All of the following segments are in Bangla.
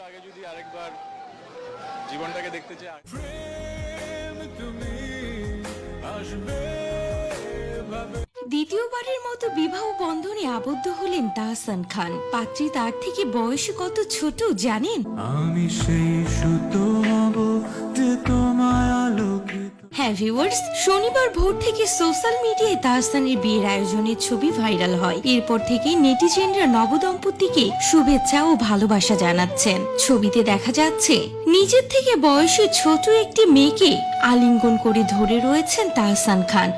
আগে যদি আরেকবার জীবনটাকে দেখতে চাই, দ্বিতীয়বারের মতো বিবাহ বন্ধনে আবদ্ধ হলেন তাহসান খান। পাত্রী তার থেকে বয়সে কত ছোট জানেন? আমি সেই সুতো হব যে তোমায় আলোকিত। হ্যাঁ ভিউয়ার্স, শনিবার ভোর থেকে সোশ্যাল মিডিয়ায় তাহসানের বিয়ের আয়োজনের ছবি ভাইরাল হয়। এরপর থেকে নেটিজেনরা নবদম্পতিকে শুভেচ্ছা ও ভালোবাসা জানাচ্ছেন। ছবিতে দেখা যাচ্ছে নিজের থেকে বয়সে ছোট একটি মেয়েকে আলিঙ্গন করে ধরে রয়েছেন তাহসান খান,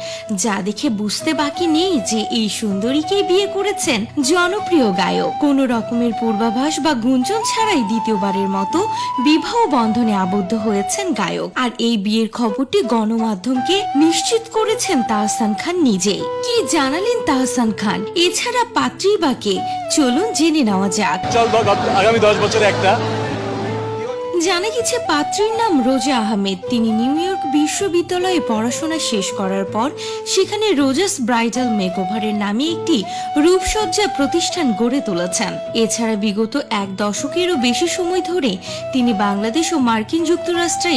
যা দেখে বুঝতে বাকি নেই যে এই সুন্দরীকেই বিয়ে করেছেন জনপ্রিয় গায়ক। কোন রকমের পূর্বাভাস বা গুঞ্জন ছাড়াই দ্বিতীয়বারের মতো বিবাহ বন্ধনে আবদ্ধ হয়েছেন গায়ক। আর এই বিয়ের খবরটি গণমাধ্যমকে নিশ্চিত করেছেন তাহসান খান নিজেই। কি জানালেন তাহসান খান, এছাড়া পাত্রী বা কে, চলুন জেনে নেওয়া যাক। আগামী 10 বছরে একটা জানা গেছে পাত্রীর নাম রোজা আহমেদ। তিনি নিউ ইয়র্ক বিশ্ববিদ্যালয়ে পড়াশোনা শেষ করার পর সেখানে রোজাস ব্রাইডাল মেকওভারের নামে একটি রূপসজ্জা প্রতিষ্ঠান গড়ে তুলেছেন। এছাড়া বিগত এক দশকেরও বেশি সময় ধরে তিনি বাংলাদেশ ও মার্কিন যুক্তরাষ্ট্রে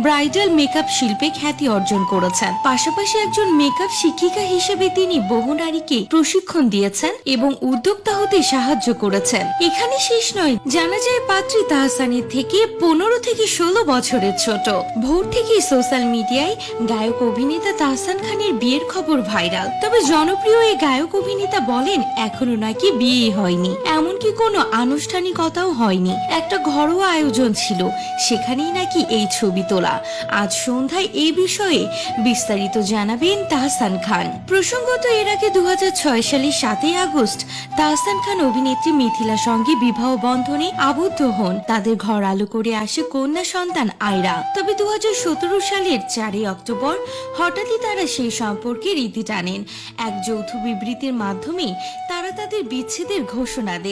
ব্রাইডাল মেকআপ শিল্পে খ্যাতি অর্জন করেছেন। পাশাপাশি একজন মেকআপ শিক্ষিকা হিসেবে তিনি বহু নারীকে প্রশিক্ষণ দিয়েছেন এবং উদ্যোক্তা হতে সাহায্য করেছেন। এখানে শেষ নয়, জানা যায় পাত্রী তাহসানের থেকে 15 থেকে 16 বছরের ছোট। ভোর থেকে সোশ্যাল মিডিয়ায় গায়ক অভিনেতা তাহসান খানের বিয়ের খবর ভাইরাল। তবে জনপ্রিয় এই গায়ক অভিনেতা বলেন এখনো নাকি বিয়ে হয়নি, এমনকি কোনো আনুষ্ঠানিকতাও হয়নি। একটা ঘরোয়া আয়োজন ছিল, সেখানেই নাকি এই ছবি তোলা। আজ সন্ধ্যায় এই বিষয়ে বিস্তারিত জানাবেন তাহসান খান। প্রসঙ্গত এর আগে 2006 সালের 7ই আগস্ট তাহসান খান অভিনেত্রী মিথিলার সঙ্গে বিবাহ বন্ধনে আবদ্ধ হন। তাদের ঘর আলো করে আসে কন্যা সন্তান আয়রা। তবে 2017 সালের 4 অক্টোবর হঠাৎই তারা সেই সম্পর্কে রীতি টানেন। এক যৌথ বিবৃতির মাধ্যমে তারা তাদের বিচ্ছেদের ঘোষণা দেয়।